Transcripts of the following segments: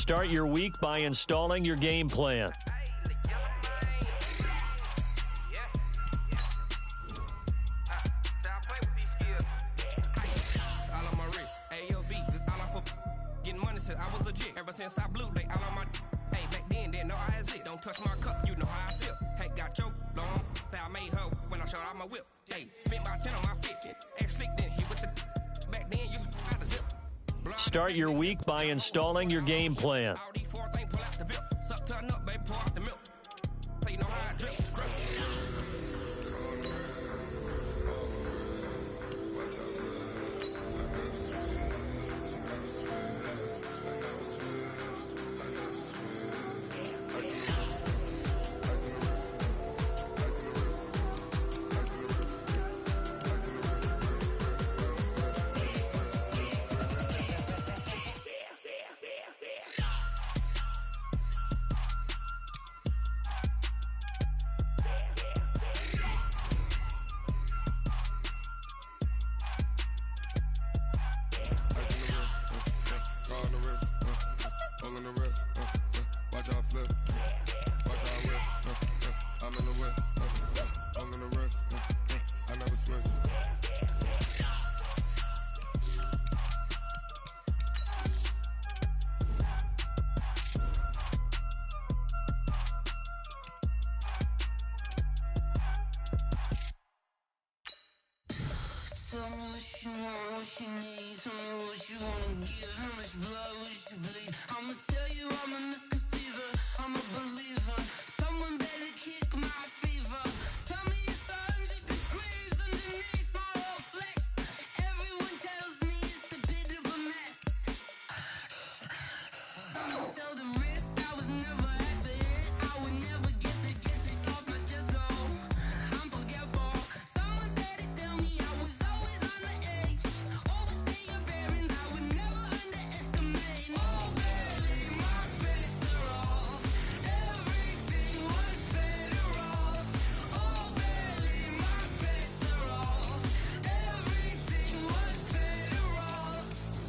Start your week by installing your game plan. I was legit ever since I blew. They all on my hey back then didn't know I exist. Don't touch my cup, you know how I sip. Hey, got choked long. Say I made her when I showed out my whip. Hey, spent about 10 on my 50. Ex slick then hit with the back then used to out the zip. Start your week by installing your game plan. All these four things pull out the vilp. Suck turn up, baby, pour out the milk. So you know how I drip. Tell me what you want, what you need. Tell me what you wanna give. How much blood would you bleed? I'ma tell you I'm a misconceiver. I'm a believer. Someone better kick my fever. Tell me it's 100 degrees underneath my whole flesh. Everyone tells me it's a bit of a mess. I'ma tell the risk I was never at the hit. I would never get this off my chest though. I'm forgetful. Someone better tell me I was always on the edge. Overstay your bearings, I would never underestimate. Oh baby, my bets are off. Everything was better off. Oh baby, my bets are off. Everything was better off.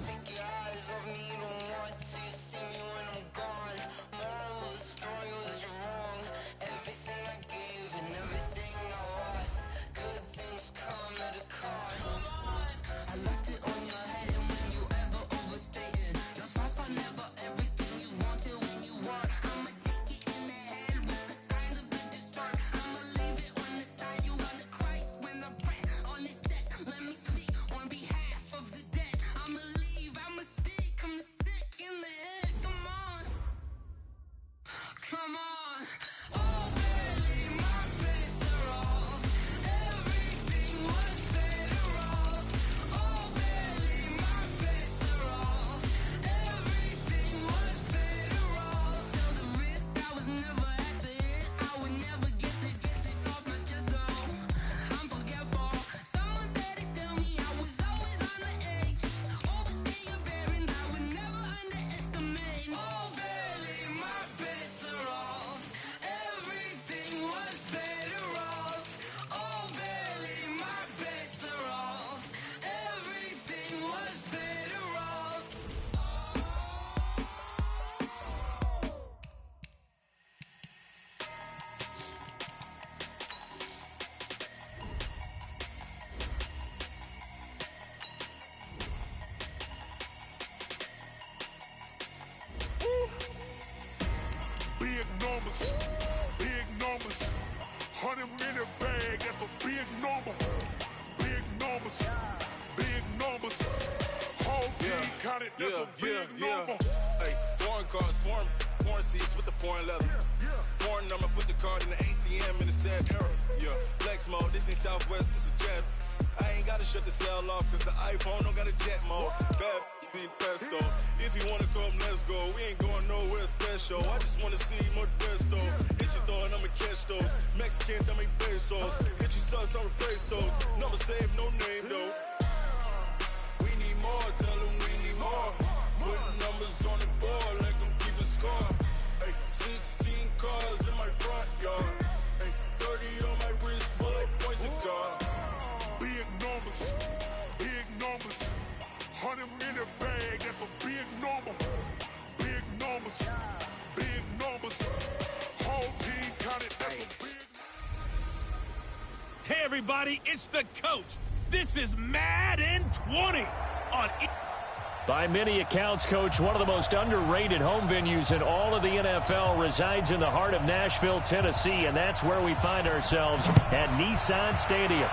Take your eyes off me, don't want to see me when I'm gone. Moral of the story was you're wrong. Everything I gave and everything I lost. Good things come at a cost. I left it on your head, and when you ever overstay it, your thoughts are never everything you wanted when you want. I'ma take it in the head with the signs of the distort. I'ma leave it on the side. You on the Christ when I breath on this set. Let me speak on behalf of the dead. I'ma leave, I'ma speak. I'm sick in the head. Come on, come on. Oh baby, my bets are off. Everything was better off. Oh baby, my bets are off. Everything was better off. Tell the risk I was never at the hit. I would never get this off my chest though. I'm forgetful. Someone better tell me I was always on the edge. Overstay your bearings, I would never underestimate. Oh baby, my bets are off. Everything was better off. Oh baby, my bets are off. Everything was better off. Big numbers, big numbers. 100-minute bag, that's a big number. Big numbers, big numbers. Whole team counted, that's a big number. Hey, foreign cars, foreign seats with the foreign leather. Foreign number, put the card in the ATM in the sad era. Yeah, flex mode, this ain't Southwest, this is jet. I ain't gotta shut the cell off, cause the iPhone don't got a jet mode. Bad be pesto. If you wanna come, let's go. We ain't going nowhere special. I just wanna see more desto. Hit your throw and I'ma catch those. Mexican, I make pesos. Hit your sus, I'll replace those. Number saved, no name though. We need more, tell them we need more. Putting numbers on the board, like them keep a score. Hey, 16 cars in my front yard. Hey, 30 on my wrist, bullet points of God. Big numbers, big numbers. 100-minute bag, that's a big number. Big numbers, Hey, everybody, it's the coach. This is Madden20 on... By many accounts, Coach, one of the most underrated home venues in all of the NFL resides in the heart of Nashville, Tennessee, and that's where we find ourselves at Nissan Stadium.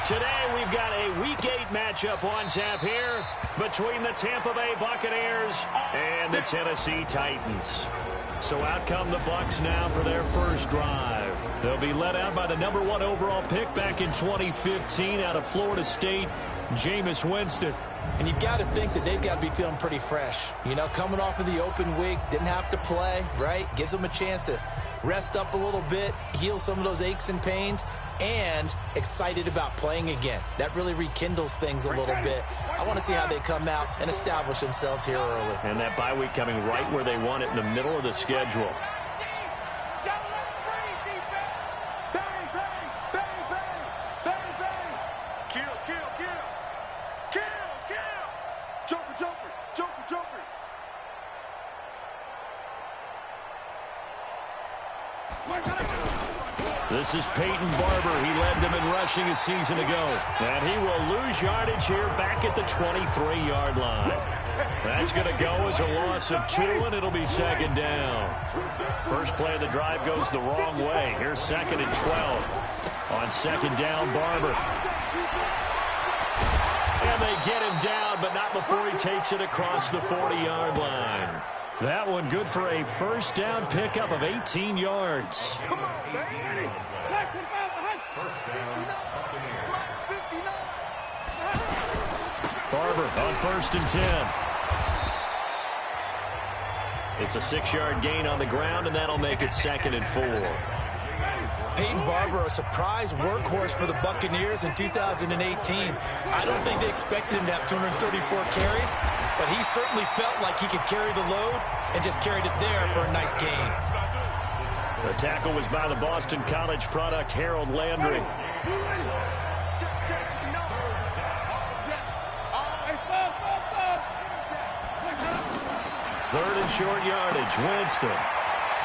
Today, we've got a Week 8 matchup on tap here between the Tampa Bay Buccaneers and the Tennessee Titans. So out come the Bucs now for their first drive. They'll be led out by the #1 overall pick back in 2015 out of Florida State, Jameis Winston. And you've got to think that they've got to be feeling pretty fresh. You know, coming off of the open week, didn't have to play, right? Gives them a chance to rest up a little bit, heal some of those aches and pains, and excited about playing again. That really rekindles things a little bit. I want to see how they come out and establish themselves here early. And that bye week coming right where they want it, in the middle of the schedule. This is Peyton Barber. He led them in rushing a season ago. And he will lose yardage here back at the 23-yard line. That's going to go as a loss of 2, and it'll be second down. First play of the drive goes the wrong way. Here's 2nd and 12. On second down, Barber. And they get him down, but not before he takes it across the 40-yard line. That one good for a first down pickup of 18 yards. Come on, baby. First down, Barber on 1st and 10. It's a 6-yard gain on the ground, and that'll make it 2nd and 4. Peyton Barber, a surprise workhorse for the Buccaneers in 2018. I don't think they expected him to have 234 carries, but he certainly felt like he could carry the load and just carried it there for a nice gain. The tackle was by the Boston College product, Harold Landry. Third and short yardage, Winston.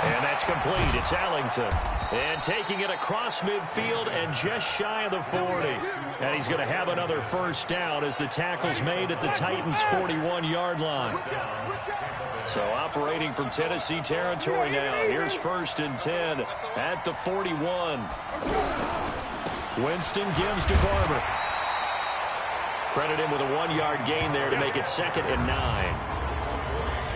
And that's complete. It's Ellington. And taking it across midfield and just shy of the 40. And he's going to have another first down as the tackle's made at the Titans' 41-yard line. So operating from Tennessee territory now. Here's 1st and 10 at the 41. Winston gives to Barber. Credit him with a 1-yard gain there to make it 2nd and 9.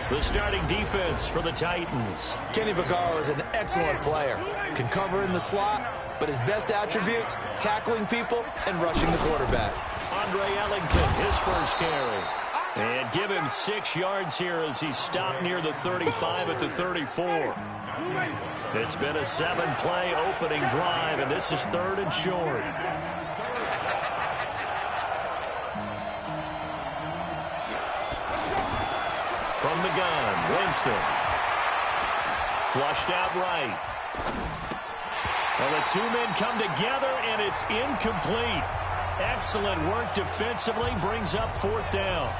The starting defense for the Titans. Kenny Vaccaro is an excellent player. Can cover in the slot, but his best attributes, tackling people and rushing the quarterback. Andre Ellington, his first carry. And give him 6 yards here as he stopped near the 35 at the 34. It's been a 7-play opening drive, and this is 3rd and short. From the gun, Winston. Flushed out right. Well, the 2 men come together, and it's incomplete. Excellent work defensively, brings up 4th down.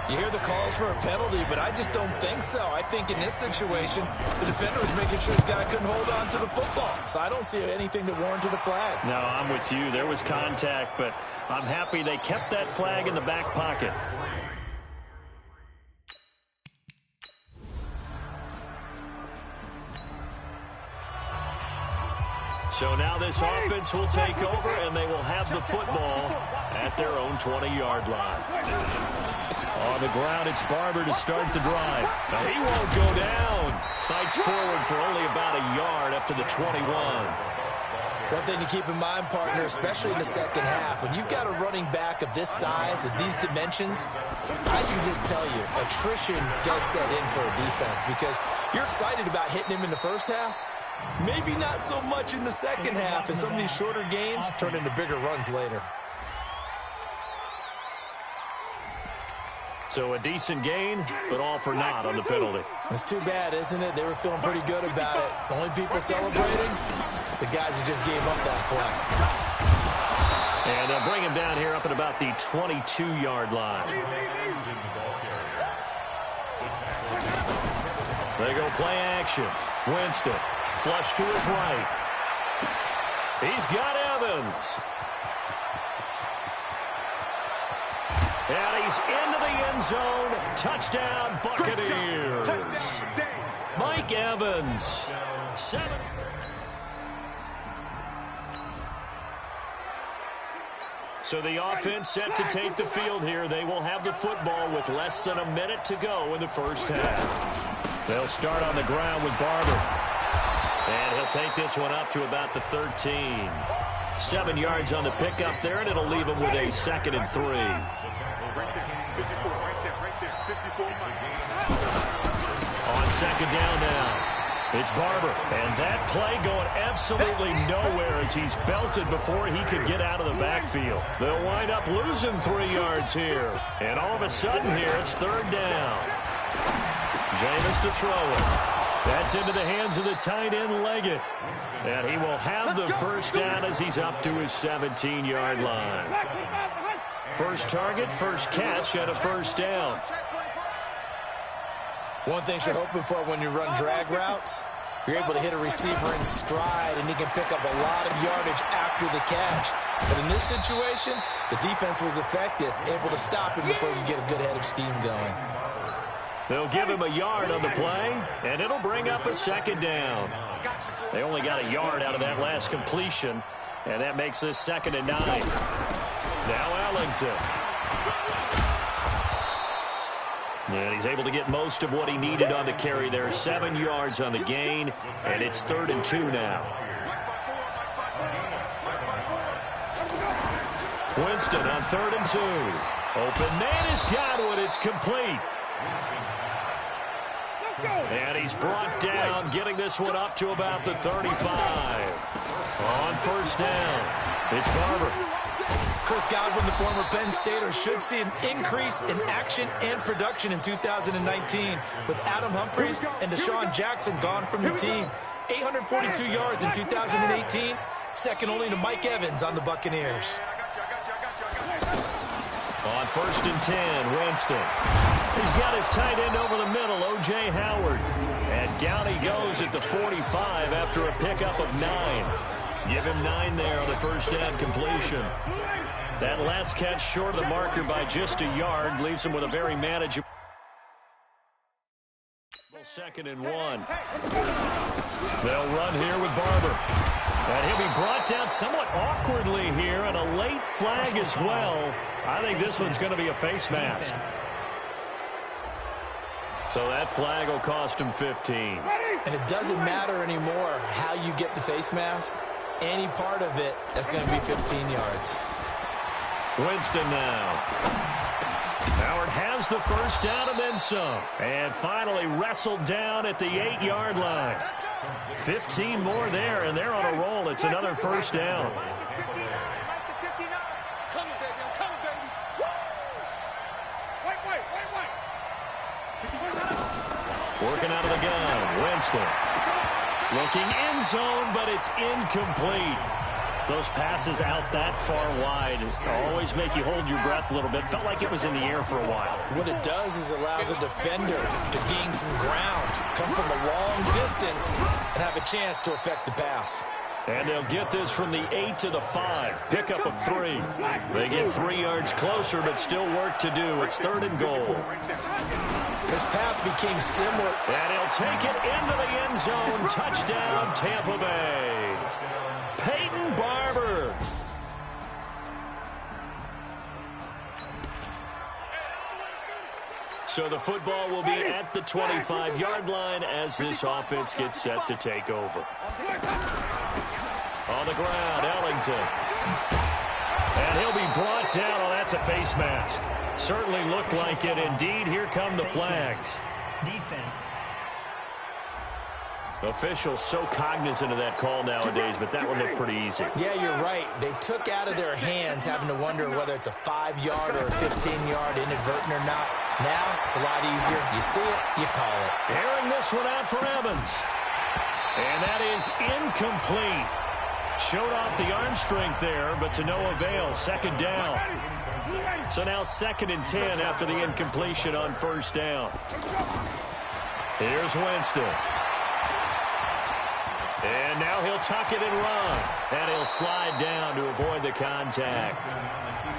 You hear the calls for a penalty, but I just don't think so. I think in this situation, the defender was making sure his guy couldn't hold on to the football. So I don't see anything that warranted a flag. No, I'm with you. There was contact, but I'm happy they kept that flag in the back pocket. So now this offense will take over, and they will have the football at their own 20-yard line. On the ground, it's Barber to start the drive. Now, he won't go down. Fights forward for only about a yard up to the 21. One thing to keep in mind, partner, especially in the second half, when you've got a running back of this size, of these dimensions, I can just tell you, attrition does set in for a defense because you're excited about hitting him in the first half. Maybe not so much in the second half, and some of these shorter gains turn into bigger runs later. So a decent gain, but all for naught on the penalty. It's too bad, isn't it? They were feeling pretty good about it. The only people celebrating, the guys who just gave up that play. And they'll bring him down here up at about the 22-yard line. They go play action. Winston, flush to his right. He's got Evans. And he's into the end zone. Touchdown, Buccaneers. Mike Evans. 7. So the offense set to take the field here. They will have the football with less than a minute to go in the first half. They'll start on the ground with Barber. And he'll take this one up to about the 13. 7 yards on the pickup there, and it'll leave him with a 2nd and 3. On 2nd down now. It's Barber, and that play going absolutely nowhere as he's belted before he could get out of the backfield. They'll wind up losing 3 yards here, and all of a sudden here it's 3rd down. Jameis to throw it. That's into the hands of the tight end, Leggett, and he will have the first down as he's up to his 17-yard line. First target, first catch, and a first down. One thing you're hoping for when you run drag routes, you're able to hit a receiver in stride, and he can pick up a lot of yardage after the catch. But in this situation, the defense was effective, able to stop him before you get a good head of steam going. They'll give him a yard on the play, and it'll bring up a 2nd down. They only got a yard out of that last completion, and that makes this 2nd and 9. Now Ellington. And he's able to get most of what he needed on the carry there. 7 yards on the gain, and it's 3rd and 2 now. Winston on 3rd and 2. Open man is Godwin. It's complete. And he's brought down, getting this one up to about the 35. On 1st down, it's Barber. Chris Godwin, the former Penn Stater, should see an increase in action and production in 2019 with Adam Humphries and Deshaun Jackson gone from the team. 842 yards in 2018, second only to Mike Evans on the Buccaneers. On 1st and 10, Winston. He's got his tight end over the middle, O.J. Howard. And down he goes at the 45 after a pickup of 9. Give him 9 there on the first down completion. That last catch short of the marker by just a yard leaves him with a very manageable 2nd and 1. They'll run here with Barber. And he'll be brought down somewhat awkwardly here, and a late flag as well. I think this one's going to be a face mask. So that flag will cost him 15. And it doesn't matter anymore how you get the face mask. Any part of it, that's going to be 15 yards. Winston now. Howard has the first down and then some. And finally wrestled down at the 8-yard line. 15 more there, and they're on a roll. It's another first down. Working out of the gun, Winston. Looking end zone, but it's incomplete. Those passes out that far wide always make you hold your breath a little bit. Felt like it was in the air for a while. What it does is allows a defender to gain some ground, come from a long distance, and have a chance to affect the pass. And they'll get this from the 8 to the 5. Pickup of 3. They get 3 yards closer, but still work to do. It's 3rd and goal. His path became similar. And he'll take it into the end zone. Touchdown, Tampa Bay. Peyton Barber. So the football will be at the 25-yard line as this offense gets set to take over. On the ground, Ellington. And he'll be brought down. Oh, that's a face mask. Certainly looked like it. Indeed, here come the flags. Defense. Officials so cognizant of that call nowadays, but that one looked pretty easy. Yeah, you're right. They took out of their hands having to wonder whether it's a 5-yard or a 15-yard inadvertent or not. Now, it's a lot easier. You see it, you call it. Airing this one out for Evans. And that is incomplete. Showed off the arm strength there, but to no avail. 2nd down. So now 2nd and 10 after the incompletion on 1st down. Here's Winston. And now he'll tuck it and run. And he'll slide down to avoid the contact.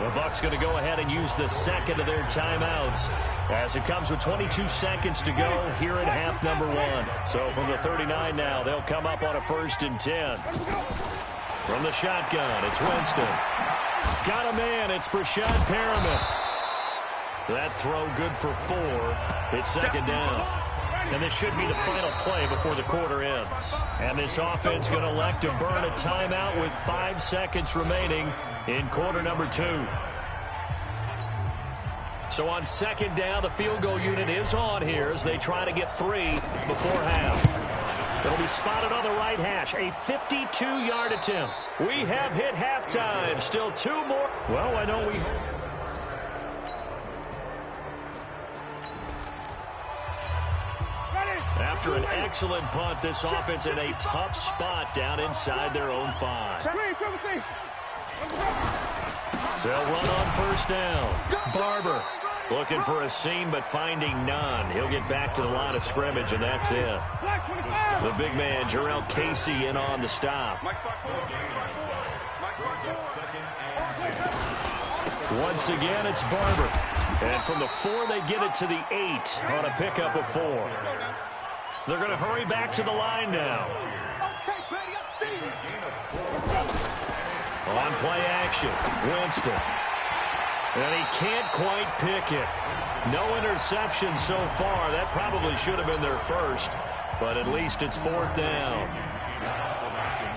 The Bucs going to go ahead and use the second of their timeouts as it comes with 22 seconds to go here in half number 1. So from the 39 now, they'll come up on a 1st and 10. From the shotgun, it's Winston. Got a man, it's Brashad Perriman. That throw good for 4. It's 2nd down. And this should be the final play before the quarter ends. And this offense going to elect to burn a timeout with 5 seconds remaining in quarter number 2. So on 2nd down, the field goal unit is on here as they try to get 3 before half. It'll be spotted on the right hash. A 52-yard attempt. We have hit halftime. Still 2 more. Well, I know we... After an excellent punt, this offense in a tough spot down inside their own 5. They'll run on 1st down. Barber looking for a seam but finding none. He'll get back to the line of scrimmage, and that's it. The big man, Jarrell Casey, in on the stop. Once again, it's Barber. And from the 4, they get it to the 8 on a pickup of 4. They're going to hurry back to the line now. On play action, Winston. And he can't quite pick it. No interception so far. That probably should have been their first, but at least it's 4th down.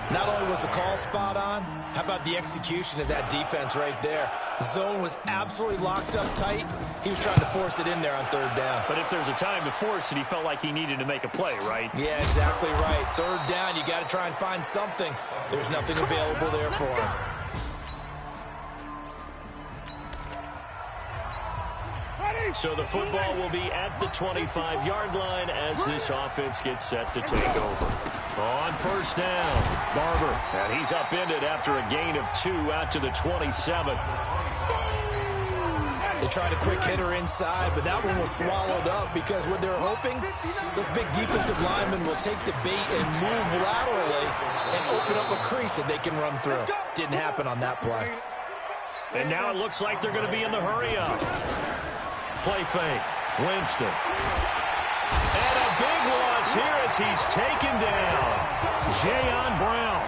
Not only was the call spot on, how about the execution of that defense right there? Zone was absolutely locked up tight. He was trying to force it in there on 3rd down. But if there's a time to force it, he felt like he needed to make a play, right? Yeah, exactly right. 3rd down, you got to try and find something. There's nothing available there for him. So the football will be at the 25-yard line as this offense gets set to take over. On 1st down, Barber. And he's upended after a gain of 2 out to the 27. They tried a quick hitter inside, but that one was swallowed up because what they're hoping, those big defensive linemen will take the bait and move laterally and open up a crease that they can run through. Didn't happen on that play. And now it looks like they're going to be in the hurry-up. Play fake. Winston. And a big loss here as he's taken down. Jayon Brown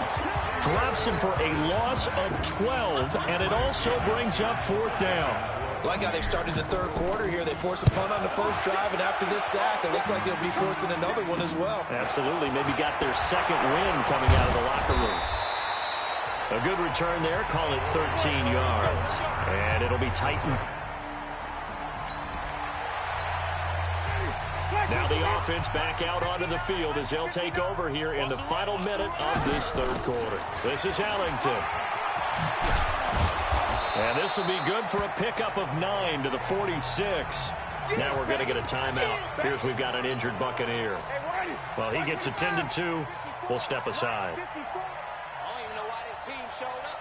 drops him for a loss of 12, and it also brings up 4th down. Like how they started the 3rd quarter here. They forced a punt on the 1st drive, and after this sack, it looks like they'll be forcing another one as well. Absolutely. Maybe got their 2nd win coming out of the locker room. A good return there. Call it 13 yards. And it'll be Titan. Now the offense back out onto the field as they'll take over here in the final minute of this 3rd quarter. This is Ellington. And this will be good for a pickup of 9 to the 46. Now we're going to get a timeout. Here's we've got an injured Buccaneer. Well, he gets attended to. We'll step aside. I don't even know why this team showed up.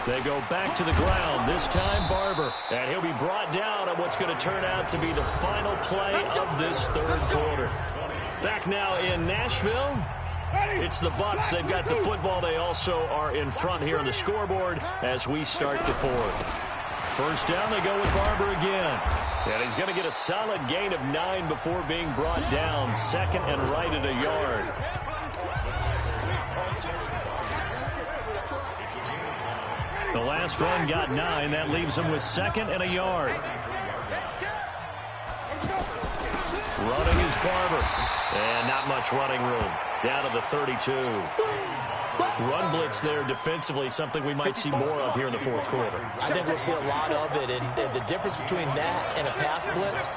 They go back to the ground, this time Barber. And he'll be brought down at what's going to turn out to be the final play of this 3rd quarter. Back now in Nashville, it's the Bucs. They've got the football. They also are in front here on the scoreboard as we start the 4th. 1st down, they go with Barber again. And he's going to get a solid gain of 9 before being brought down. 2nd and right at a yard. The last run got 9. That leaves him with 2nd and a yard. Running is Barber. And not much running room. Down to the 32. Run blitz there defensively, something we might see more of here in the 4th quarter. I think we'll see a lot of it, and the difference between that and a pass blitz,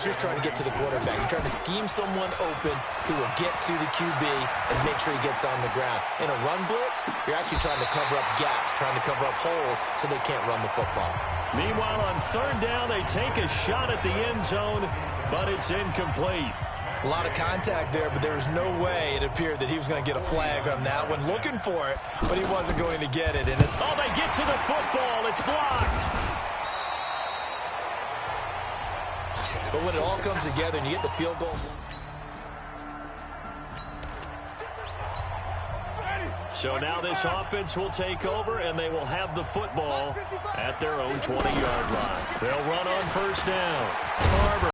you're trying to get to the quarterback. You're trying to scheme someone open who will get to the QB and make sure he gets on the ground. In a run blitz, you're actually trying to cover up gaps, trying to cover up holes so they can't run the football. Meanwhile, on 3rd down, they take a shot at the end zone, but it's incomplete. A lot of contact there, but there was no way it appeared that he was going to get a flag on that one. Looking for it, but he wasn't going to get it. Oh, they get to the football. It's blocked. But when it all comes together and you get the field goal. So now this offense will take over, and they will have the football at their own 20-yard line. They'll run on first down. Barber.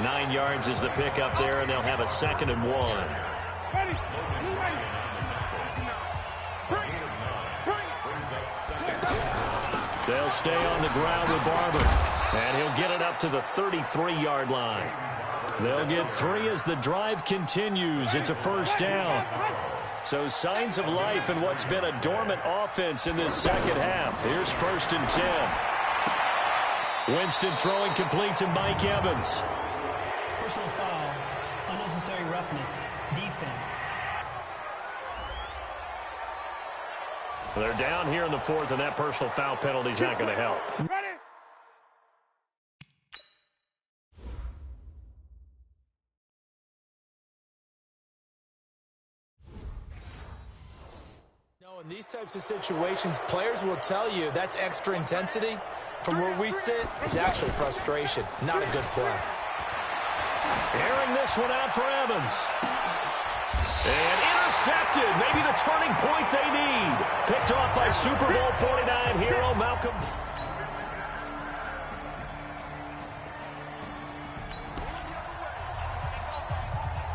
9 yards is the pickup there, and they'll have a 2nd and 1. They'll stay on the ground with Barber, and he'll get it up to the 33-yard line. They'll get 3 as the drive continues. It's a first down. So signs of life in what's been a dormant offense in this second half. Here's 1st and 10. Winston throwing complete to Mike Evans. Personal foul, unnecessary roughness, defense. They're down here in the 4th, and that personal foul penalty is not going to help. In these types of situations, players will tell you that's extra intensity. From where we sit, it's actually frustration. Not a good play. Airing this one out for Evans. And intercepted. Maybe the turning point they need. Picked off by Super Bowl 49 hero Malcolm.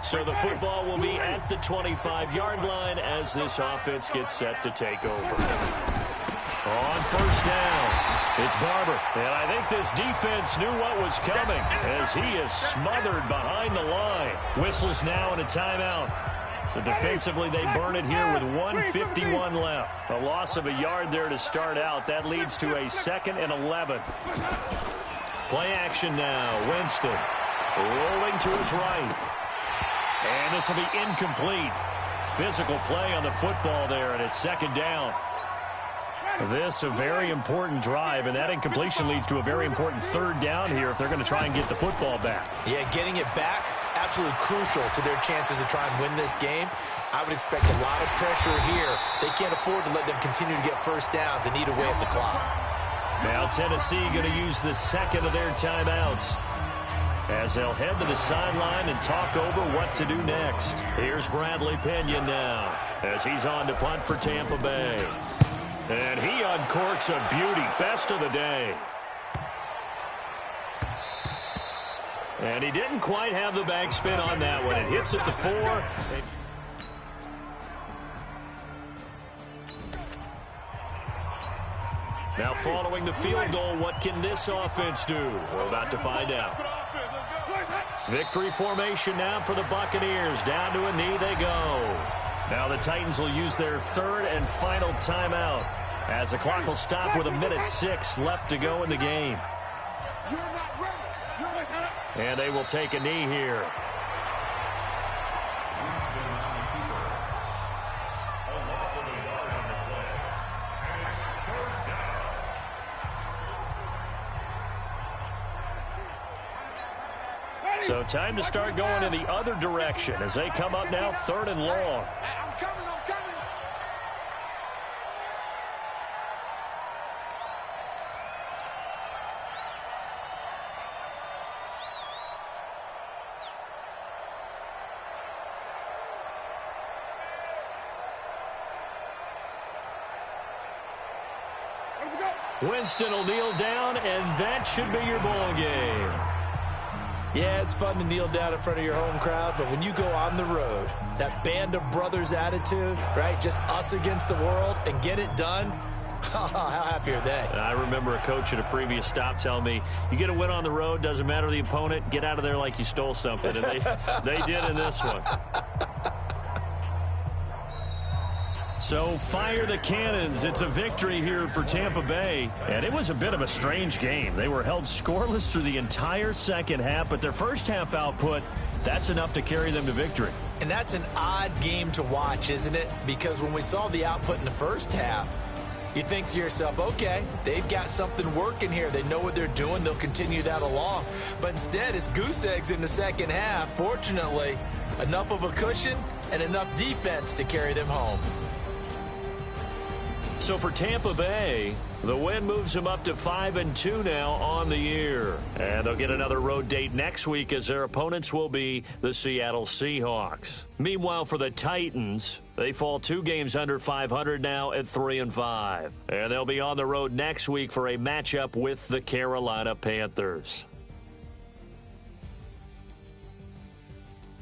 So the football will be at the 25-yard line as this offense gets set to take over. On first down, it's Barber. And I think this defense knew what was coming as he is smothered behind the line. Whistles now and a timeout. So defensively, they burn it here with 1:51 left. A loss of a yard there to start out. That leads to a 2nd and 11. Play action now. Winston rolling to his right. And this will be incomplete. Physical play on the football there, and it's 2nd down. This a very important drive, and that incompletion leads to a very important 3rd down here if they're going to try and get the football back. Yeah, getting it back, absolutely crucial to their chances to try and win this game. I would expect a lot of pressure here. They can't afford to let them continue to get first downs and eat away at the clock. Now Tennessee going to use the 2nd of their timeouts as they'll head to the sideline and talk over what to do next. Here's Bradley Pinion now as he's on to punt for Tampa Bay. And he uncorks a beauty. Best of the day. And he didn't quite have the backspin on that one. It hits at the 4. Now following the field goal, what can this offense do? We're about to find out. Victory formation now for the Buccaneers. Down to a knee they go. Now the Titans will use their 3rd and final timeout as the clock will stop with 1:06 left to go in the game. And they will take a knee here. So time to start going in the other direction as they come up now 3rd and long. I'm coming. Winston will kneel down, and that should be your ball game. Yeah, it's fun to kneel down in front of your home crowd, but when you go on the road, that band of brothers attitude, right, just us against the world, and get it done, how happy are they? I remember a coach at a previous stop telling me, you get a win on the road, doesn't matter the opponent, get out of there like you stole something, and they did in this one. So fire the cannons. It's a victory here for Tampa Bay. And it was a bit of a strange game. They were held scoreless through the entire second half, but their first half output, that's enough to carry them to victory. And that's an odd game to watch, isn't it? Because when we saw the output in the first half, you think to yourself, okay, they've got something working here. They know what they're doing. They'll continue that along. But instead, it's goose eggs in the second half. Fortunately, enough of a cushion and enough defense to carry them home. So for Tampa Bay, The win moves them up to 5-2 now on the year. And they'll get another road date next week as their opponents will be the Seattle Seahawks. Meanwhile, for the Titans, they fall 2 games under 500 now at 3-5. And they'll be on the road next week for a matchup with the Carolina Panthers.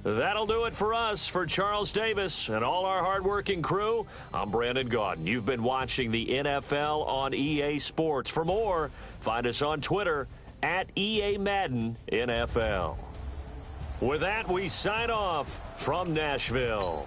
That'll do it for us. For Charles Davis and all our hardworking crew, I'm Brandon Gaudin. You've been watching the NFL on EA Sports. For more, find us on Twitter at EA Madden NFL. With that, we sign off from Nashville.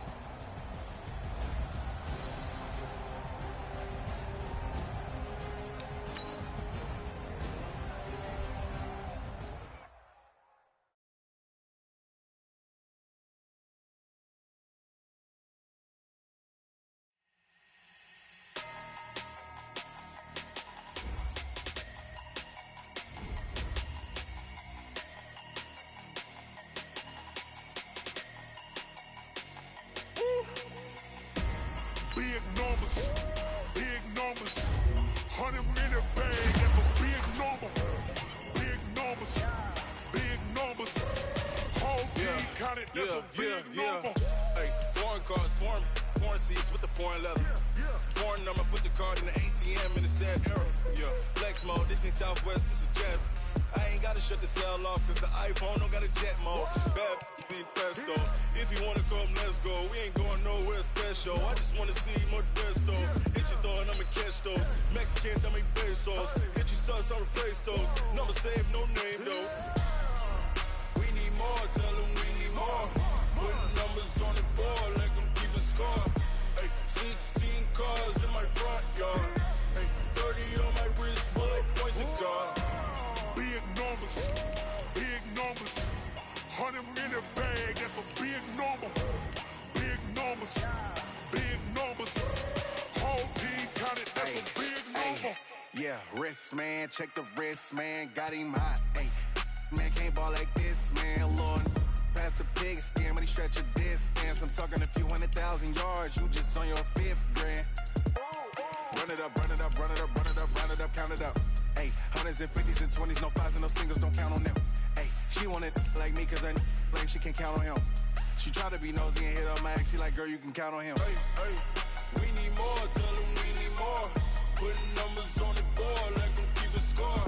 Big numbers, big numbers. 100 minute bag, that's a big number. Big numbers, big numbers. Whole team counted, that's a big number. Hey, foreign cars, foreign seats with the foreign leather. Foreign number, put the card in the ATM in the sad era. Yeah, flex mode, this ain't Southwest, this is jet. I ain't gotta shut the cell off, cause the iPhone don't got a jet mode. Bad be pesto. If you wanna come, let's go. We ain't going nowhere special. I just wanna see more pesto. Hit your thought, I'ma catch those. Mexican, dummy pesos. Hit your sauce, I'll replace those. Number save, no name though. We need more, tell them we need more. Putting numbers on the board, like them keeping score. Hey, 16 cars in my front yard. Hey, 30 on my wrist, bullet point to God. Big numbers, big numbers. 100 minute bag, that's a big number. Big numbers, big numbers. Whole team counted, that's a big number. Yeah, wrist man, check the wrist man, got him hot. Ay, man can't ball like this, man. Lord, pass the pig skin, but he stretch a distance. I'm talking a few 100,000 yards, you just on your 5th grand. Run it up, run it up, run it up, run it up, round it up, count it up. Ay, 100s and 50s and 20s, no 5s and no singles, don't count on them. Ay, she want it like me, cause her like she can count on him. She try to be nosy and hit up my ex, she like, girl, you can count on him. Hey, hey, we need more, tell them we need more. Putting numbers on the board, like them keeping score.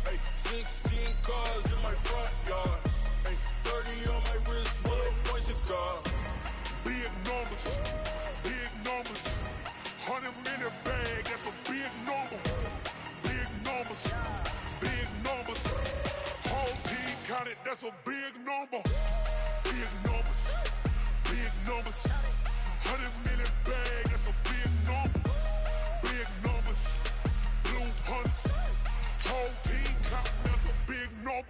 Hey, 16 cars in my front yard. Hey, 30 on my wrist, bullet point to God. Big numbers, big numbers. 100 minute bag, that's a big number. Big numbers, big numbers. Whole team counted, that's a big number. Big numbers, big numbers. 100 minute bag, that's a big number. Big numbers, blue hunts. Whole team counting, that's a big number.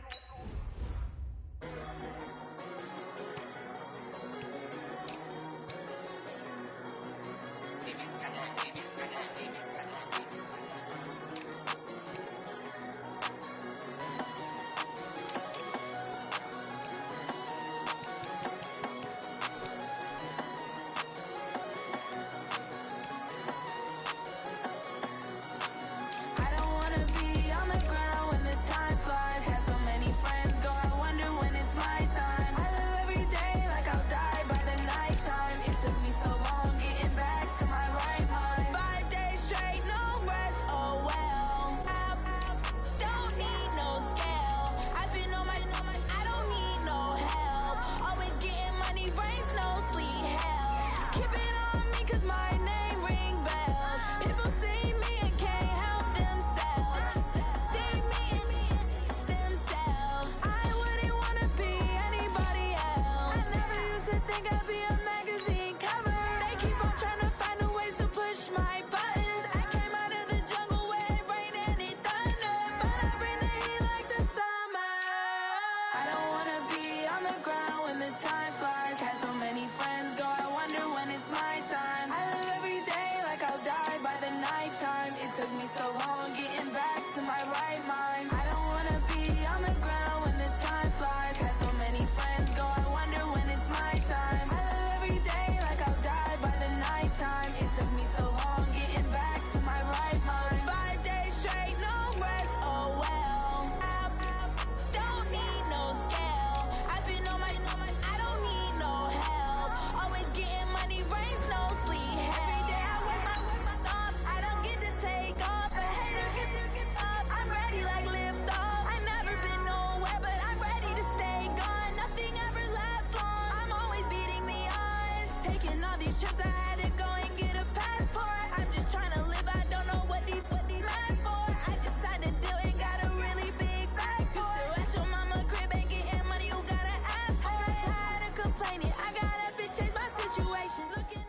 Taking all these trips, I had to go and get a passport. I'm just trying to live, I don't know what these mad for. I just signed a deal and got a really big bag for it. You still at your mama crib and getting money, you gotta ask for it. Tired of complaining, I gotta change my situation. Looking at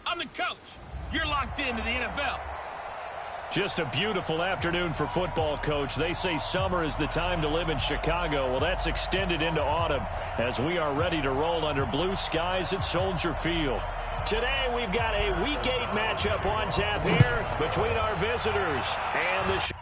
I'm the coach. You're locked into the NFL. Just a beautiful afternoon for football, Coach. They say summer is the time to live in Chicago. Well, that's extended into autumn as we are ready to roll under blue skies at Soldier Field. Today, we've got a Week 8 matchup on tap here between our visitors and the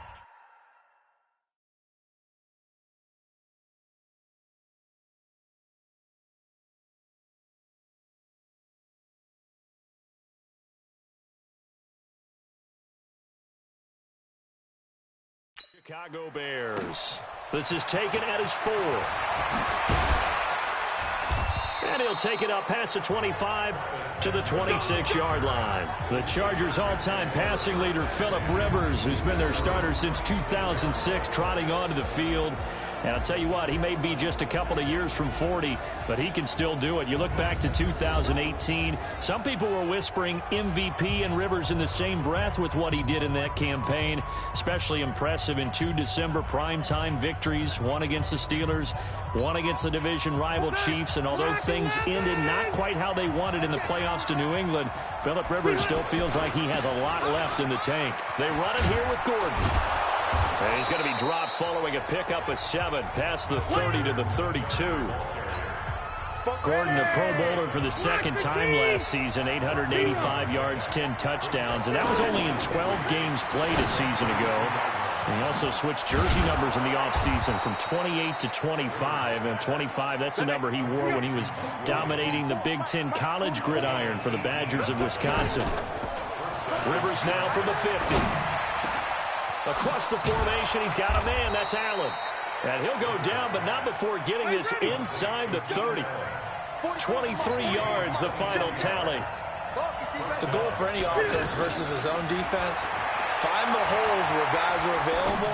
Chicago Bears. This is taken at his 4. And he'll take it up past the 25 to the 26-yard line. The Chargers' all-time passing leader, Phillip Rivers, who's been their starter since 2006, trotting onto the field. And I'll tell you what, he may be just a couple of years from 40, but he can still do it. You look back to 2018, some people were whispering MVP and Rivers in the same breath with what he did in that campaign. Especially impressive in 2 December primetime victories, one against the Steelers, one against the division rival Chiefs. And although things ended not quite how they wanted in the playoffs to New England, Phillip Rivers still feels like he has a lot left in the tank. They run it here with Gordon. And he's going to be dropped following a pickup of 7 past the 30 to the 32. Gordon, a Pro Bowler for the second time last season, 885 yards, 10 touchdowns, and that was only in 12 games played a season ago. He also switched jersey numbers in the offseason from 28 to 25, and 25, that's the number he wore when he was dominating the Big Ten college gridiron for the Badgers of Wisconsin. Rivers now from the 50. Across the formation, he's got a man. That's Allen. And he'll go down, but not before getting this inside the 30. 23 yards, the final tally. The goal for any offense versus his own defense, find the holes where guys are available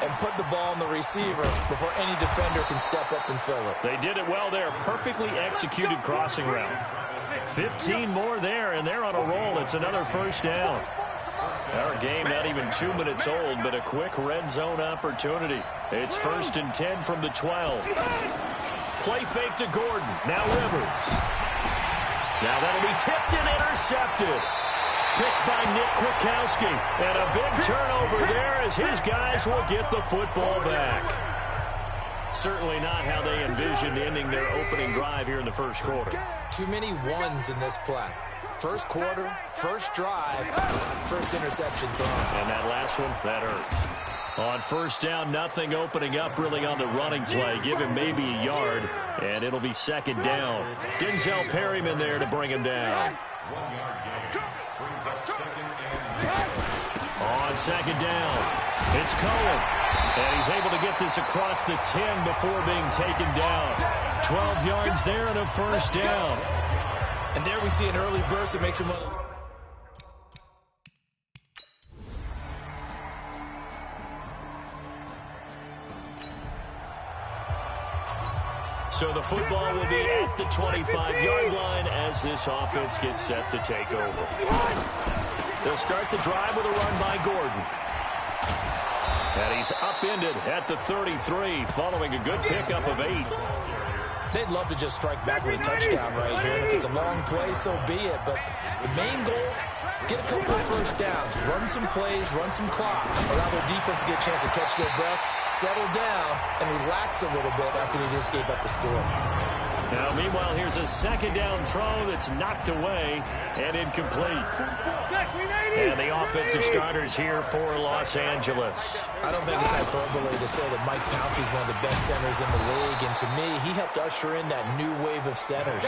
and put the ball in the receiver before any defender can step up and fill it. They did it well there. Perfectly executed crossing route. 15 more there, and they're on a roll. It's another first down. Our game not even 2 minutes old, but a quick red zone opportunity. It's 1st and 10 from the 12. Play fake to Gordon. Now Rivers. Now that'll be tipped and intercepted. Picked by Nick Kwiatkowski. And a big turnover there as his guys will get the football back. Certainly not how they envisioned ending their opening drive here in the first quarter. Too many ones in this play. First quarter, first drive, first interception thrown. And that last one, that hurts. On first down, nothing opening up really on the running play. Give him maybe a yard, and it'll be second down. Denzel Perryman there to bring him down. On second down, it's Cohen. And he's able to get this across the 10 before being taken down. 12 yards there and a first down. And there we see an early burst that makes him one. So the football will be at the 25-yard line as this offense gets set to take over. They'll start the drive with a run by Gordon. And he's upended at the 33 following a good pickup of 8. They'd love to just strike back with a touchdown right here. And if it's a long play, so be it. But the main goal, get a couple of first downs, run some plays, run some clock, allow their defense to get a chance to catch their breath, settle down, and relax a little bit after they just gave up the score. Now, meanwhile, here's a second down throw that's knocked away and incomplete. And the offensive starters here for Los Angeles. I don't think it's hyperbole to say that Mike Pouncey is one of the best centers in the league. And to me, he helped usher in that new wave of centers.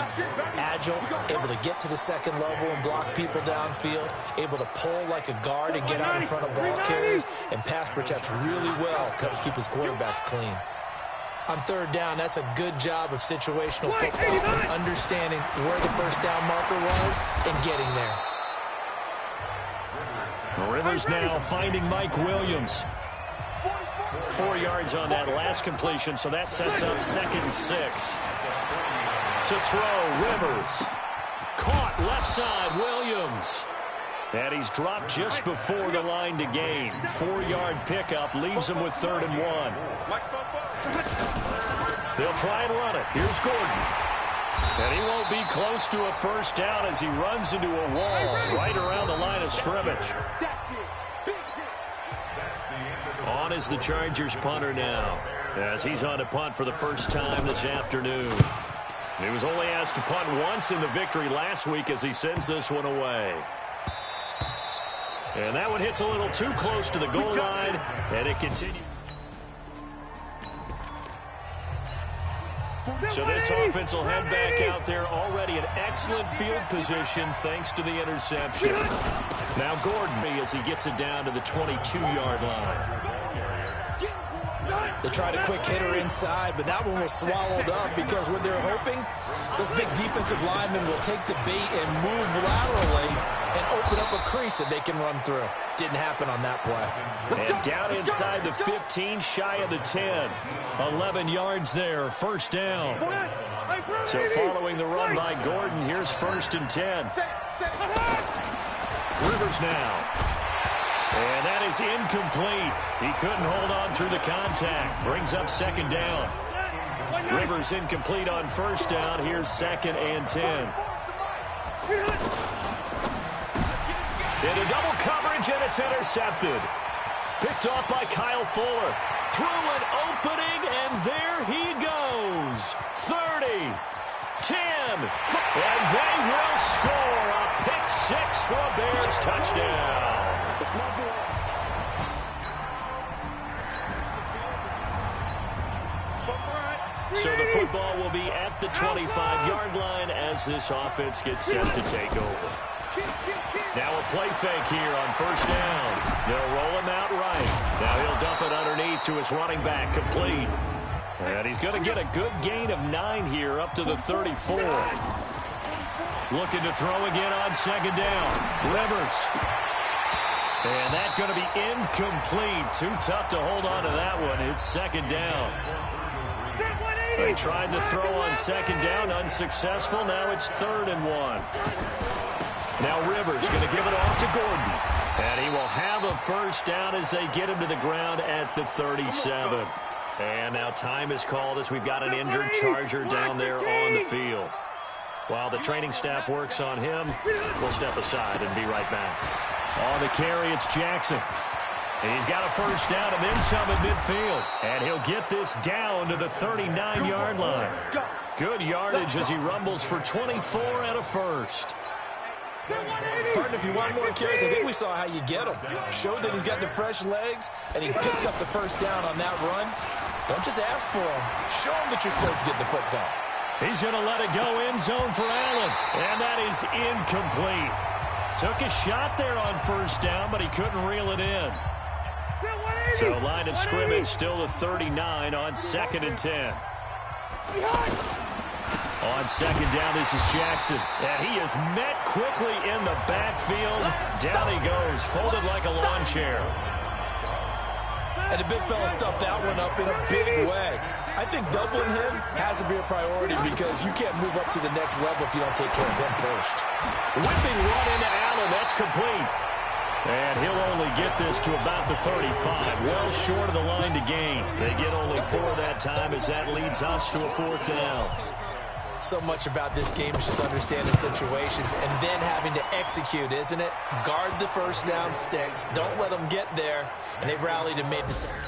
Agile, able to get to the second level and block people downfield, able to pull like a guard and get out in front of ball carriers, and pass protects really well, helps keep his quarterbacks clean. On third down, that's a good job of situational football and understanding where the first down marker was and getting there. Rivers now finding Mike Williams. 4 yards on that last completion, so that sets up 2nd and 6. To throw, Rivers. Caught left side, Williams. And he's dropped just before the line to gain. 4-yard pickup leaves him with 3rd and 1. They'll try and run it. Here's Gordon. And he won't be close to a first down as he runs into a wall right around the line of scrimmage. On is the Chargers punter now, as he's on to punt for the first time this afternoon. He was only asked to punt once in the victory last week as he sends this one away. And that one hits a little too close to the goal line, and it continues. So this offense will head back out there already in excellent field position thanks to the interception. Now Gordon as he gets it down to the 22-yard line. They tried a quick hitter inside, but that one was swallowed up because what they're hoping, those big defensive linemen will take the bait and move laterally and open up a crease that they can run through. Didn't happen on that play. And down inside the 15, shy of the 10. 11 yards there, first down. So following the run by Gordon, here's 1st and 10. Rivers now. And that is incomplete. He couldn't hold on through the contact. Brings up 2nd down. Rivers incomplete on 1st down. Here's 2nd and 10. Into double coverage, and it's intercepted. Picked off by Kyle Fuller. Through an opening, and there he goes. 30, 10, and they will score a pick-6 for a Bears touchdown. So the football will be at the 25-yard line as this offense gets set to take over. Now a play fake here on 1st down. They'll roll him out right. Now he'll dump it underneath to his running back, complete. And he's going to get a good gain of 9 here up to the 34. Looking to throw again on 2nd down. Rivers. And that's going to be incomplete. Too tough to hold on to that one. It's 2nd down. They tried to throw on 2nd down, unsuccessful. Now it's 3rd and 1. Now Rivers going to give it off to Gordon. And he will have a first down as they get him to the ground at the 37. And now time is called as we've got an injured Charger down there on the field. While the training staff works on him, we'll step aside and be right back. On the carry, it's Jackson. He's got a first down and then some at midfield. And he'll get this down to the 39-yard line. Good yardage as he rumbles for 24 and a first. Partner, if you want more carries, I think we saw how you get him. Showed that he's got the fresh legs, and he picked up the first down on that run. Don't just ask for him. Show him that you're supposed to get the football. He's going to let it go end zone for Allen. And that is incomplete. Took a shot there on 1st down, but he couldn't reel it in. So line of scrimmage still the 39 on 2nd and 10. On 2nd down, this is Jackson. And he is met quickly in the backfield. Down he goes, folded like a lawn chair. And the big fella stuffed that one up in a big way. I think doubling him has to be a priority because you can't move up to the next level if you don't take care of him first. Whipping run into Allen. That's complete. And he'll only get this to about the 35. Well short of the line to gain. They get only 4 that time as that leads us to a 4th down. So much about this game is just understanding situations and then having to execute, isn't it? Guard the first down sticks. Don't let them get there. And they've rallied and made the time.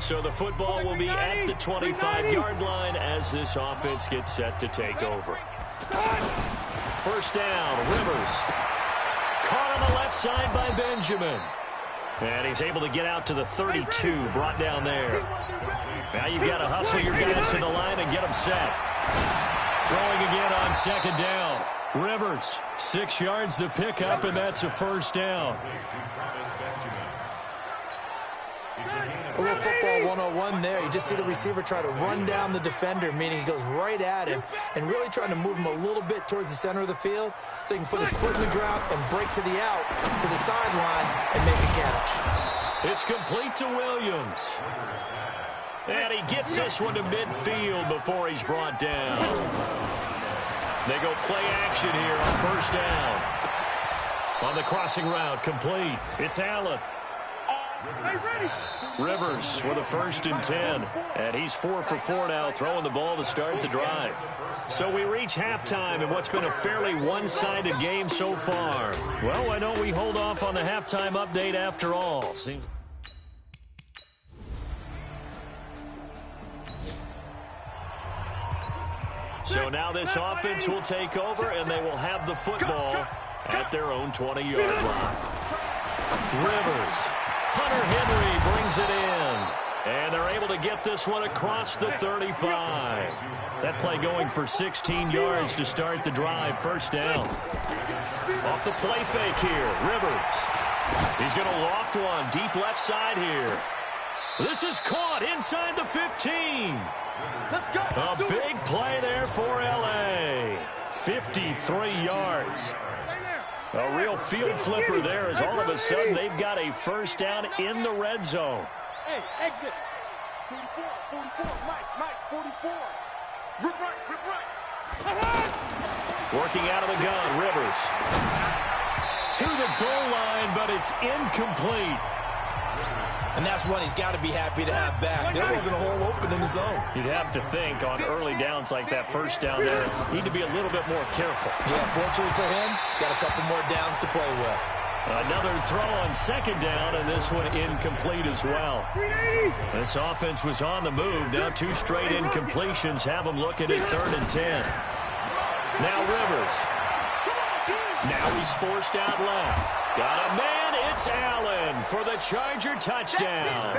So the football will be at the 25-yard line as this offense gets set to take over. First down, Rivers. Caught on the left side by Benjamin. And he's able to get out to the 32, brought down there. Now you've got to hustle your guys to the line and get them set. Throwing again on 2nd down. Rivers, 6 yards the pickup, and that's a first down. A little football 101 there. You just see the receiver try to run down the defender, meaning he goes right at him and really trying to move him a little bit towards the center of the field so he can put his foot in the ground and break to the out, to the sideline, and make a catch. It's complete to Williams. And he gets this one to midfield before he's brought down. They go play action here on first down. On the crossing route, complete. It's Allen. Rivers with a 1st and 10. And he's 4 for 4 now, throwing the ball to start the drive. So we reach halftime in what's been a fairly one-sided game so far. Well, why don't we hold off on the halftime update after all? Seems... So now this offense will take over, and they will have the football at their own 20-yard line. Rivers. Hunter Henry brings it in. And they're able to get this one across the 35. That play going for 16 yards to start the drive. First down. Off the play fake here. Rivers. He's going to loft one deep left side here. This is caught inside the 15. A big play there for L.A. 53 yards. A real field flipper there as all of a sudden they've got a first down in the red zone. Hey, exit. 44, Mike, 44. Rip right. Working out of the gun, Rivers. To the goal line, but it's incomplete. And that's one he's got to be happy to have back. There wasn't a hole open in the zone. You'd have to think on early downs like that first down there, need to be a little bit more careful. Yeah, fortunately for him, got a couple more downs to play with. Another throw on second down, and this one incomplete as well. This offense was on the move. Now 2 straight incompletions have them looking at 3rd and 10. Now Rivers. Now he's forced out left. Got a man. It's Allen for the Charger touchdown.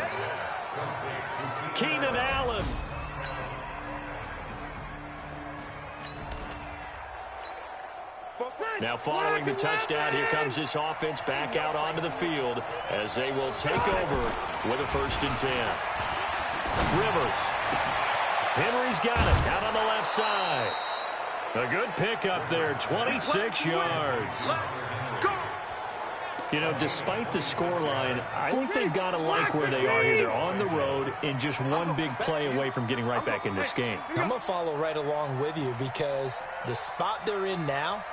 Keenan Allen. Now following the touchdown, here comes this offense back out onto the field as they will take over with a 1st and 10. Rivers. Henry's got it out on the left side. A good pickup there, 26 yards. You know, despite the scoreline, I think they've got to like where they are here. They're on the road and just one big play away from getting right back in this game. I'm going to follow right along with you because the spot they're in now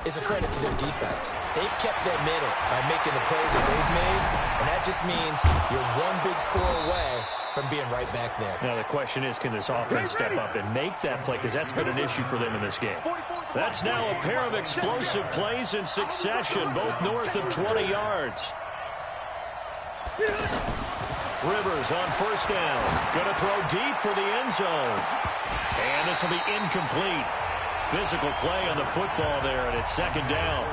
is a credit to their defense. They've kept them in it by making the plays that they've made, and that just means you're one big score away from being right back there. Now the question is, can this offense step up and make that play? Because that's been an issue for them in this game. That's now a pair of explosive plays in succession, both north of 20 yards. Rivers on first down. Going to throw deep for the end zone. And this will be incomplete. Physical play on the football there, and it's 2nd down.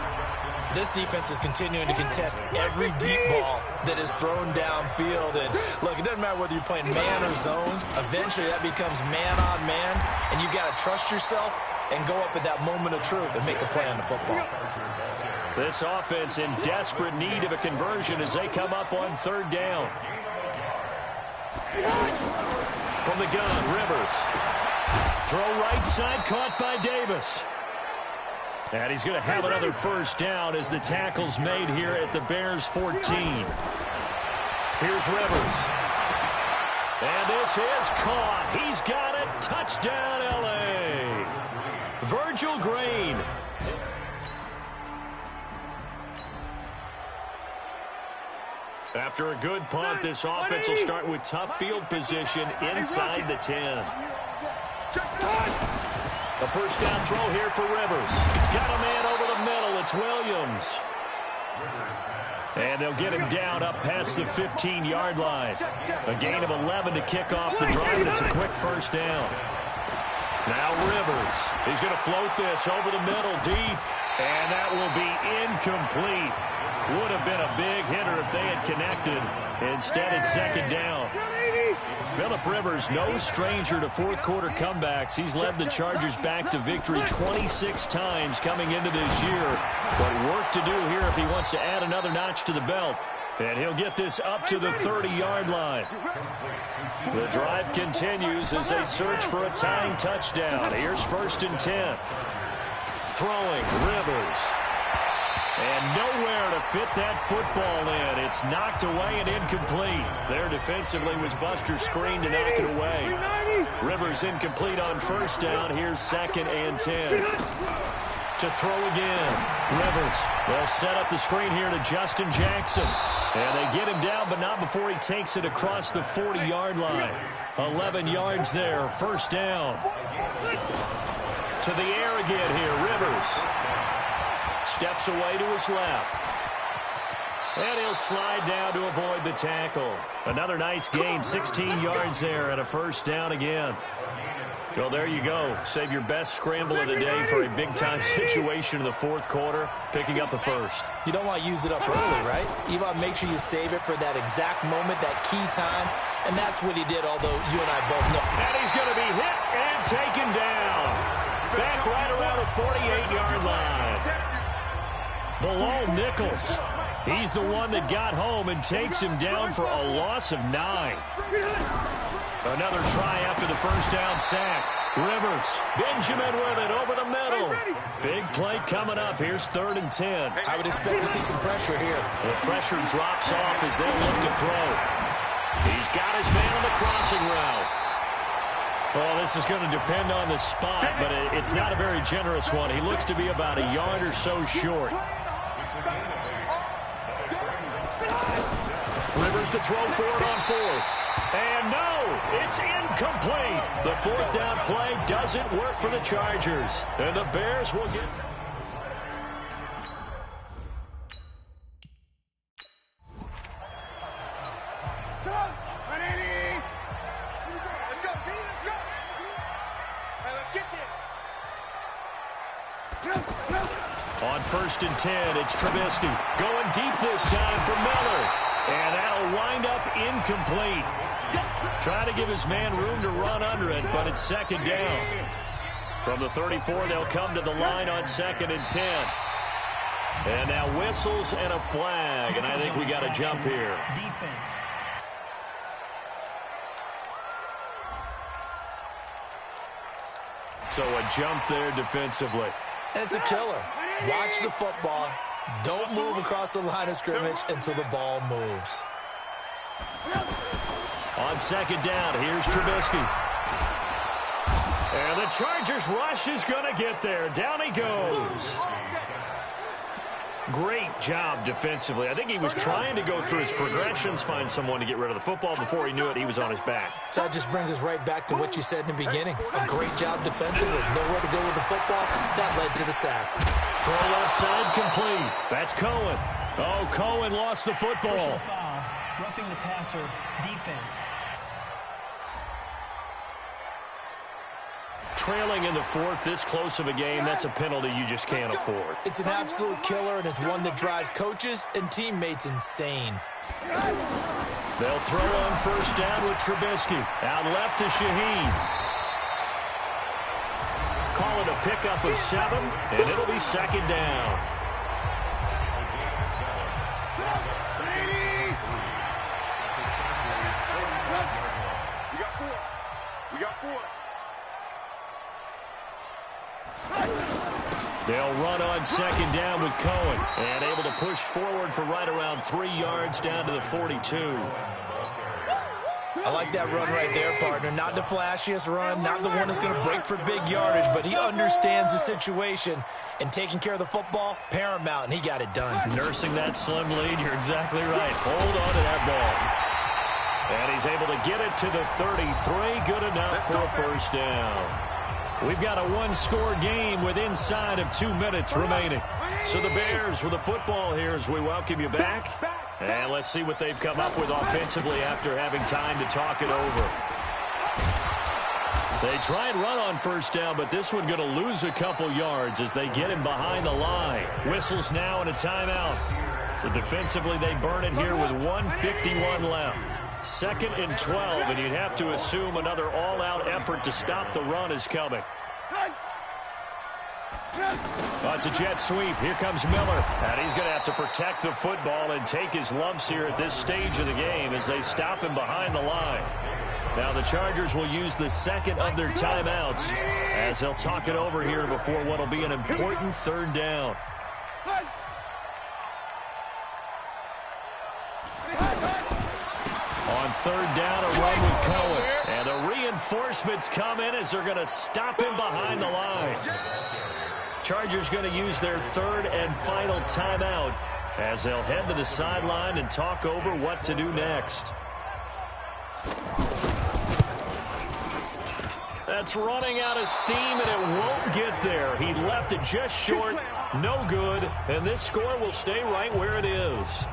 This defense is continuing to contest every deep ball that is thrown downfield. And look, it doesn't matter whether you're playing man or zone. Eventually, that becomes man on man, and you got to trust yourself and go up at that moment of truth and make a play on the football. This offense in desperate need of a conversion as they come up on 3rd down. From the gun, Rivers. Throw right side, caught by Davis. And he's going to have another first down as the tackle's made here at the Bears 14. Here's Rivers. And this is caught. He's got it. Touchdown, L.A. Virgil Green. After a good punt, this offense will start with tough field position inside the 10. A first down throw here for Rivers. Got a man over the middle. It's Williams. And they'll get him down up past the 15-yard line. A gain of 11 to kick off the drive, and it's a quick first down. Now Rivers. He's going to float this over the middle deep, and that will be incomplete. Would have been a big hitter if they had connected. Instead, it's 2nd down. Phillip Rivers, no stranger to fourth-quarter comebacks. He's led the Chargers back to victory 26 times coming into this year. But work to do here if he wants to add another notch to the belt. And he'll get this up to the 30-yard line. The drive continues as they search for a tying touchdown. Here's 1st and 10. Throwing, Rivers. And nowhere to fit that football in. It's knocked away and incomplete. There defensively was Buster's screen to knock it away. Rivers incomplete on first down. Here's 2nd and 10. To throw again. Rivers. They'll set up the screen here to Justin Jackson. And they get him down, but not before he takes it across the 40-yard line. 11 yards there. First down. To the air again here. Rivers. Steps away to his left. And he'll slide down to avoid the tackle. Another nice gain, 16 yards there, and a first down again. Well, there you go. Save your best scramble of the day for a big-time situation in the fourth quarter, picking up the first. You don't want to use it up early, right? You want to make sure you save it for that exact moment, that key time, and that's what he did, although you and I both know. And he's going to be hit and taken down. Back right around the 48-yard line. Below Nichols. He's the one that got home and takes him down for a loss of 9. Another try after the first down sack. Rivers. Benjamin with it over the middle. Big play coming up. Here's 3rd and 10. I would expect to see some pressure here. The pressure drops off as they look to throw. He's got his man on the crossing route. Well, this is going to depend on the spot, but it's not a very generous one. He looks to be about a yard or so short. Rivers to throw for it on 4th. And no, it's incomplete. The 4th down play doesn't work for the Chargers. And the Bears will get... Let's go. Hey, let's get there. On 1st and 10, it's Trubisky. Going deep this time for Miller. And that'll wind up incomplete. Trying to give his man room to run under it, but it's 2nd down. From the 34, they'll come to the line on 2nd and 10. And now whistles and a flag, and I think we got a jump here. Defense. So a jump there defensively. And it's a killer. Watch the football. Don't move across the line of scrimmage until the ball moves. On 2nd down, here's Trubisky. And the Chargers rush is going to get there. Down he goes. Great job defensively. I think he was trying to go through his progressions, find someone to get rid of the football. Before he knew it, he was on his back. So that just brings us right back to what you said in the beginning. A great job defensively. Nowhere to go with the football. That led to the sack. Throw left side complete. That's Cohen. Oh, Cohen lost the football. Personal foul. Roughing the passer. Defense. Trailing in the 4th, this close of a game, that's a penalty you just can't afford. It's an absolute killer, and it's one that drives coaches and teammates insane. They'll throw on 1st down with Trubisky. Out left to Shaheen. Call it a pickup of 7, and it'll be 2nd down. We got 4. They'll run on 2nd down with Cohen. And able to push forward for right around 3 yards down to the 42. I like that run right there, partner. Not the flashiest run, not the one that's going to break for big yardage, but he understands the situation, and taking care of the football, paramount, and he got it done. Nursing that slim lead, you're exactly right. Hold on to that ball. And he's able to get it to the 33. Good enough for a first down. We've got a one-score game with inside of 2 minutes remaining. So the Bears with the football here as we welcome you back. And let's see what they've come up with offensively after having time to talk it over. They try and run on 1st down, but this one going to lose a couple yards as they get him behind the line. Whistles now and a timeout. So defensively they burn it here with 1:51 left. 2nd and 12, and you'd have to assume another all-out effort to stop the run is coming. Oh, it's a jet sweep. Here comes Miller. And he's going to have to protect the football and take his lumps here at this stage of the game as they stop him behind the line. Now the Chargers will use the 2nd of their timeouts as they'll talk it over here before what will be an important 3rd down. third down and run with Cohen. And the reinforcements come in as they're going to stop him behind the line. Chargers going to use their third and final timeout as they'll head to the sideline and talk over what to do next. That's running out of steam, and it won't get there. He left it just short, no good, and this score will stay right where it is.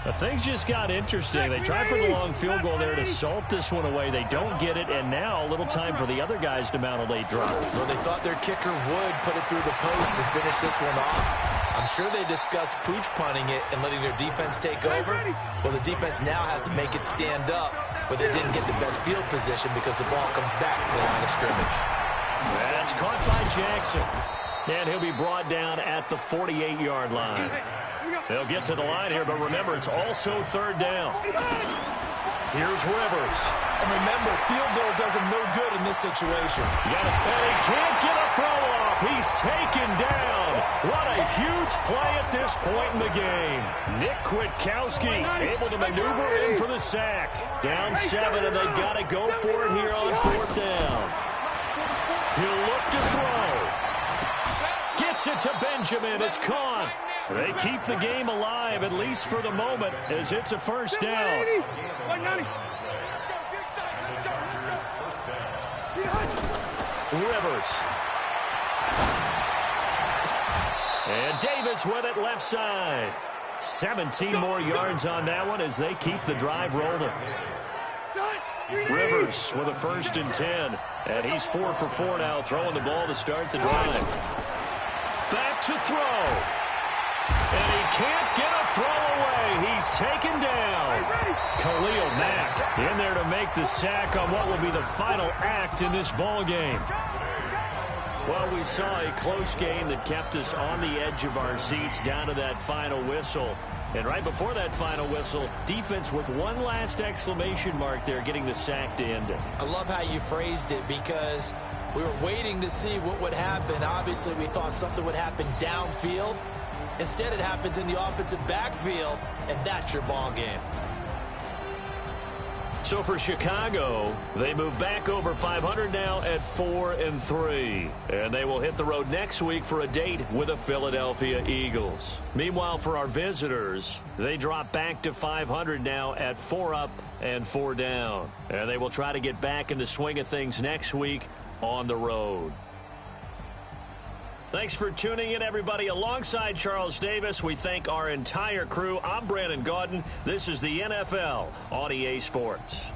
But things just got interesting. They tried for the long field goal there to salt this one away. They don't get it, and now a little time for the other guys to mount a late drive. Well, they thought their kicker would put it through the post and finish this one off. I'm sure they discussed pooch punting it and letting their defense take over. Well, the defense now has to make it stand up, but they didn't get the best field position because the ball comes back to the line of scrimmage. That's caught by Jackson, and he'll be brought down at the 48-yard line. They'll get to the line here, but remember, it's also third down. Here's Rivers. And remember, field goal does him no good in this situation. And he can't get a throw off. He's taken down. What a huge play at this point in the game. Nick Kwiatkowski able to maneuver in for the sack. Down 7, and they've got to go for it here on fourth down. He'll look to throw. Gets it to Benjamin. It's caught. They keep the game alive, at least for the moment, as it's a first down. Rivers. And Davis with it left side. 17 more yards on that one as they keep the drive rolling. Rivers with a 1st and 10. And he's 4 for 4 now, throwing the ball to start the drive. Back to throw. And he can't get a throw away. He's taken down. Khalil Mack in there to make the sack on what will be the final act in this ball game. Well, we saw a close game that kept us on the edge of our seats down to that final whistle. And right before that final whistle, defense with one last exclamation mark there, getting the sack to end it. I love how you phrased it because we were waiting to see what would happen. Obviously, we thought something would happen downfield. Instead, it happens in the offensive backfield, and that's your ball game. So for Chicago, they move back over 500 now at 4-3. And they will hit the road next week for a date with the Philadelphia Eagles. Meanwhile, for our visitors, they drop back to 500 now at 4 up and 4 down. And they will try to get back in the swing of things next week on the road. Thanks for tuning in, everybody. Alongside Charles Davis, we thank our entire crew. I'm Brandon Gaudin. This is the NFL on EA Sports.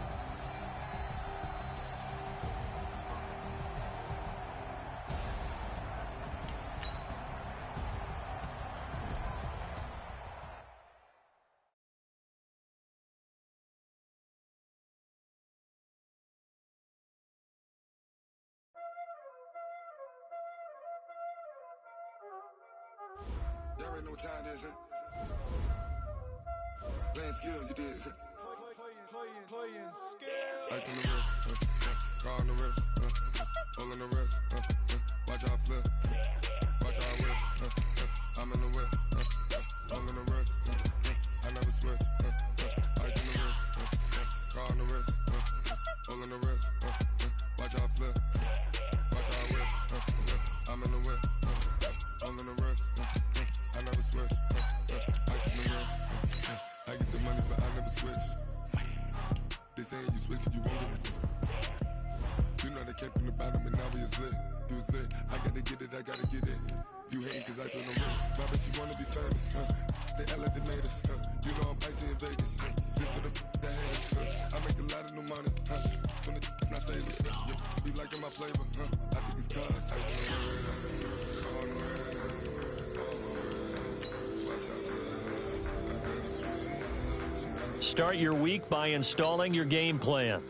Y'all already know what time it is, huh? Playing skills, you did. Playing skills. Ice on the wrist, car on the wrist, hole in the wrist, watch out flip, watch out whip, I'm in the whip, hole in the wrist, I never switch, ice on the wrist, car on the wrist, hole in the wrist, watch out flip, watch out whip, I'm in the whip, hole in the wrist, I never switch, ice in the wrist, I get the money but I never switch. They saying you switch 'cause you won't get it. You know they came from the bottom and now we is lit. You was lit, I gotta get it, I gotta get it. You hating 'cause ice on the wrist. My bitch, you wanna be famous, They act like they made us, You know I'm icy in Vegas, This for the that hate us, I make a lot of new money, When it's not savers, Be liking my flavor, I think it's cause ice on the wrist, on the wrist, watch out, I never switch. Start your week by installing your game plan.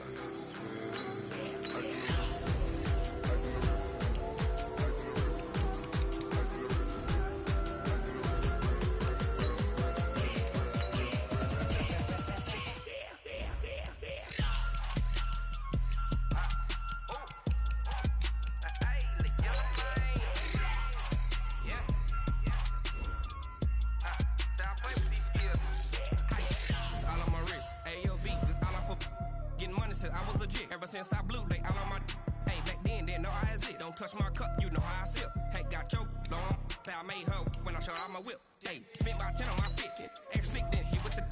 Ever since I blew, they all on my. Hey, back then, didn't know I exist. Don't touch my cup, you know how I sip. Hey, got your long. I made her when I showed out my whip. Hey, spent about 10 on my 50. Ex-slick, then hit with the.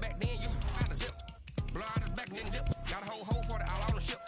Back then, you out of zip. Blow out his back and then dip. Got a whole hole for the all on the ship.